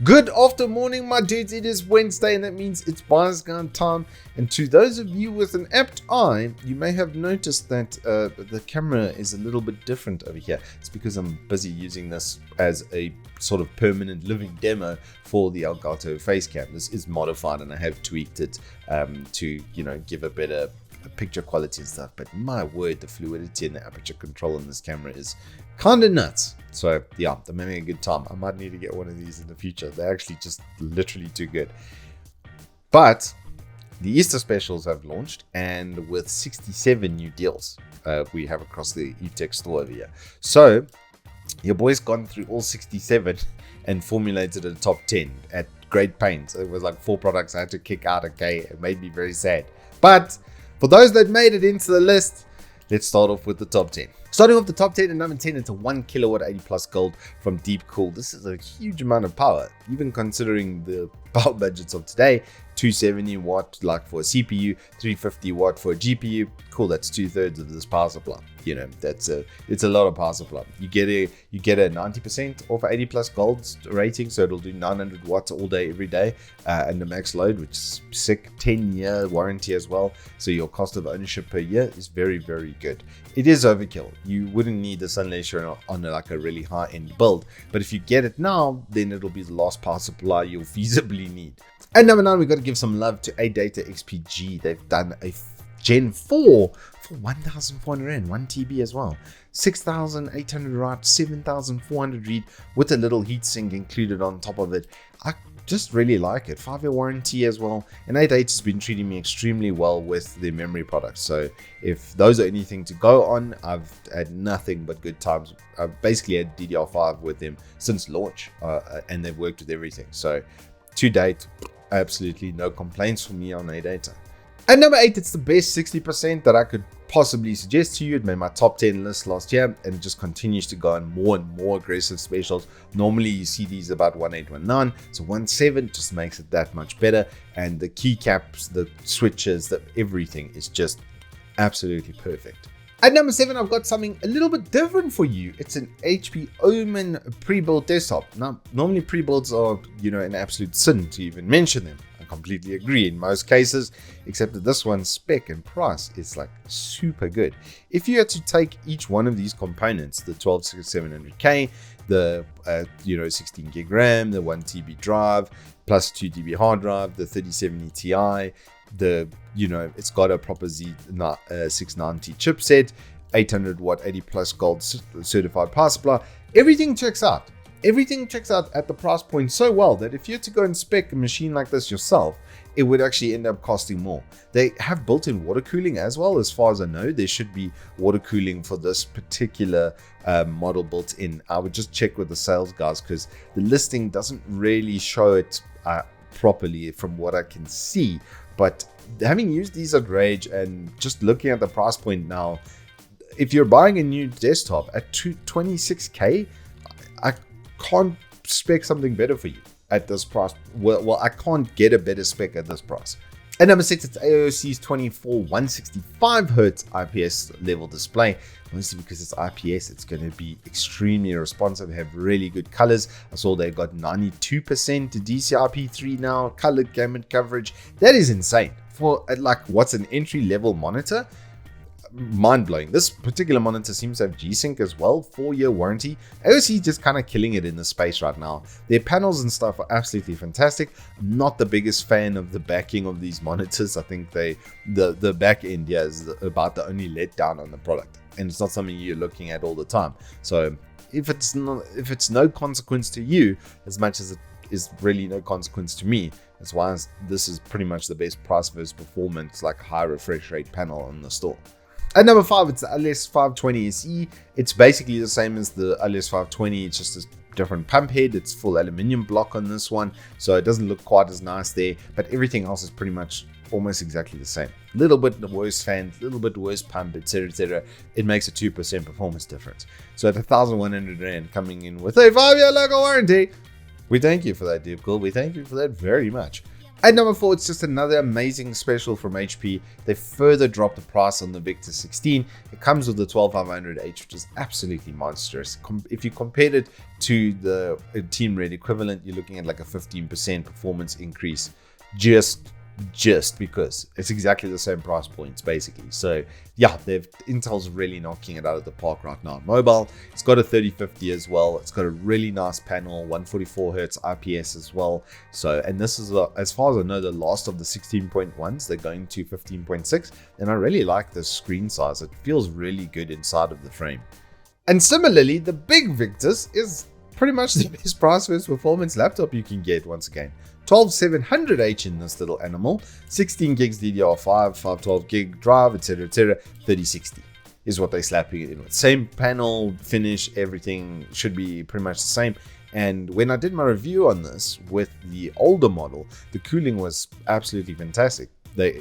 Good after morning, my dudes. It is Wednesday, and that means it's buy-scan time. And to those of you with an apt eye, you may have noticed that the camera is a little bit different over here. It's because I'm busy using this as a sort of permanent living demo for the Elgato Facecam. This is modified, and I have tweaked it to, give a better picture quality and stuff. But my word, the fluidity and the aperture control on this camera is kind of nuts. So yeah, I'm having a good time. I might need to get one of these in the future. They're actually just literally too good. But the Easter specials have launched, and with 67 new deals we have across the Eveetch store over here. So your boy's gone through all 67 and formulated a top 10 at great pains. It was like 4 products I had to kick out. Okay, it made me very sad. But for those that made it into the list, let's start off with the top 10. Starting off the top 10 at number 10, it's a 1 kilowatt 80 plus gold from Deepcool. This is a huge amount of power, even considering the power budgets of today. 270 watt like for a CPU, 350 watt for a GPU. Cool, that's 2/3 of this power supply. It's a lot of power supply. You get a 90% off 80 plus gold rating, so it'll do 900 watts all day every day, and the max load, which is sick. 10-year warranty as well, so your cost of ownership per year is very, very good. It is overkill. You wouldn't need this unless you're on like a really high-end build, but if you get it now, then it'll be the last power supply you'll feasibly need. At number 9, we've got to give some love to Adata XPG. They've done a Gen 4 for 1,400 Rand, 1 TB as well. 6,800 write, 7,400 read with a little heatsink included on top of it. I just really like it. 5-year warranty as well. And Adata has been treating me extremely well with their memory products. So if those are anything to go on, I've had nothing but good times. I've basically had DDR5 with them since launch, and they've worked with everything. So to date, absolutely no complaints from me on Adata. At number 8, it's the best 60% that I could possibly suggest to you. It made my top 10 list last year, and it just continues to go on more and more aggressive specials. Normally you see these about 1819, so 17 just makes it that much better. And the keycaps, the switches, everything is just absolutely perfect. At number 7, I've got something a little bit different for you. It's an HP Omen pre-built desktop. Now, normally pre-builds are, an absolute sin to even mention them. I completely agree in most cases, except that this one's spec and price is like super good. If you had to take each one of these components, the 12700K, the 16 gig RAM, the 1 TB drive, plus 2 TB hard drive, the 3070 Ti, it's got a proper Z690 chipset, 800 watt 80 plus gold certified power supply. Everything checks out. Everything checks out at the price point so well that if you had to go and spec a machine like this yourself, it would actually end up costing more. They have built-in water cooling as well. As far as I know, there should be water cooling for this particular model built in. I would just check with the sales guys because the listing doesn't really show it properly from what I can see. But having used these at Rage and just looking at the price point now, if you're buying a new desktop at 26K, I can't spec something better for you at this price. Well, I can't get a better spec at this price. At number 6, it's AOC's 24 165Hz IPS level display. Mostly because it's IPS, it's going to be extremely responsive, have really good colors. I saw they got 92% DCI-P3 now, color gamut coverage. That is insane. For what's an entry level monitor? Mind-blowing. This particular monitor seems to have G-Sync as well, 4-year warranty. AOC just kind of killing it in the space right now. Their panels and stuff are absolutely fantastic. I'm not the biggest fan of the backing of these monitors. I think the back end here is about the only letdown on the product, and it's not something you're looking at all the time. So if it's no consequence to you as much as it is really no consequence to me, that's why this is pretty much the best price versus performance, like high refresh rate panel on the store. At number 5, it's the LS520 SE. It's basically the same as the LS520. It's just a different pump head. It's full aluminium block on this one, so it doesn't look quite as nice there, but everything else is pretty much almost exactly the same. A little bit worse fan, a little bit worse pump, etc, etc. It makes a 2% performance difference. So at 1,100 Rand coming in with a 5-year local warranty, we thank you for that, Deepcool. We thank you for that very much. At number 4, it's just another amazing special from HP. They further dropped the price on the Victus 16. It comes with the 12500H, which is absolutely monstrous. If you compared it to the Team Red equivalent, you're looking at like a 15% performance increase just because it's exactly the same price points basically. So yeah, Intel's really knocking it out of the park right now. Mobile, it's got a 3050 as well. It's got a really nice panel, 144 Hz IPS as well. So, and this is as far as I know, the last of the 16.1s. They're going to 15.6, and I really like the screen size. It feels really good inside of the frame. And similarly, the big Victus is pretty much the best price versus performance laptop you can get once again. 12700H in this little animal, 16 gigs DDR5, 512 gig drive, etc, 3060 is what they're slapping it in with. Same panel, finish, everything should be pretty much the same. And when I did my review on this with the older model, the cooling was absolutely fantastic. The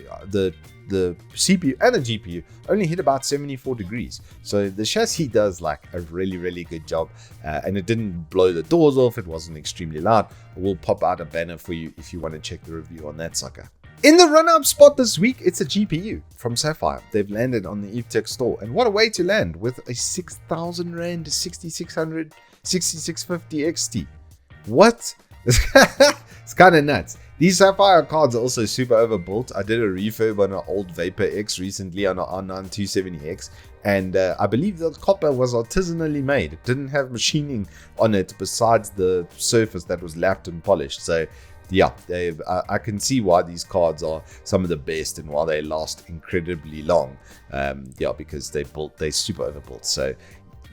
CPU and the GPU only hit about 74 degrees. So the chassis does like a really good job, and it didn't blow the doors off. It wasn't extremely loud. We'll pop out a banner for you if you want to check the review on that sucker. In the run-up spot this week, it's a GPU from Saphire. They've landed on the Evetech store, and what a way to land with a 6,000 Rand 6600 6650 XT. What? It's kind of nuts. These Sapphire cards are also super overbuilt. I did a refurb on an old Vapor X recently on an R9 270X, and I believe the copper was artisanally made. It didn't have machining on it besides the surface that was lapped and polished. So yeah, I can see why these cards are some of the best and why they last incredibly long. Yeah, because they're super overbuilt. So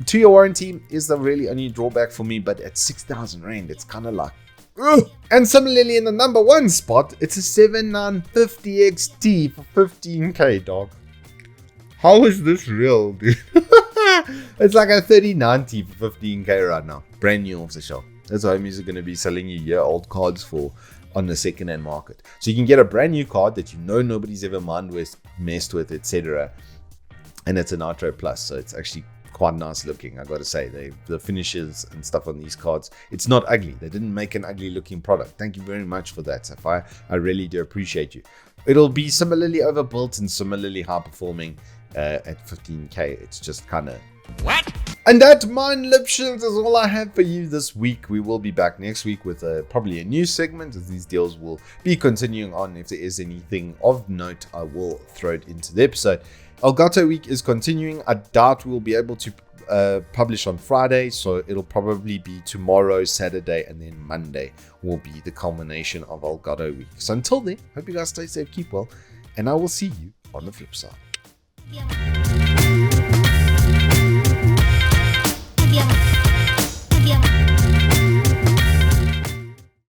2-year warranty is the really only drawback for me, but at 6,000 Rand, it's kind of like, ugh. And similarly, in the number 1 spot, it's a 7950 XT for 15k, dog. How is this real, dude? It's like a 3090 for 15k right now, brand new off the shelf. That's what homies are going to be selling you year-old cards for on the second-hand market. So you can get a brand new card that you know nobody's ever messed with, etc. And it's a Nitro Plus, so it's actually quite nice looking, I gotta say. The finishes and stuff on these cards, it's not ugly. They didn't make an ugly looking product. Thank you very much for that, Sapphire. I really do appreciate you. It'll be similarly overbuilt and similarly high performing at 15k. It's just kind of what? And that, mine Lipshins, is all I have for you this week. We will be back next week with probably a new segment, as these deals will be continuing on. If there is anything of note, I will throw it into the episode. Elgato week is continuing. I doubt we'll be able to publish on Friday, so it'll probably be tomorrow, Saturday, and then Monday will be the culmination of Elgato week. So until then, hope you guys stay safe, keep well, and I will see you on the flip side. Yeah.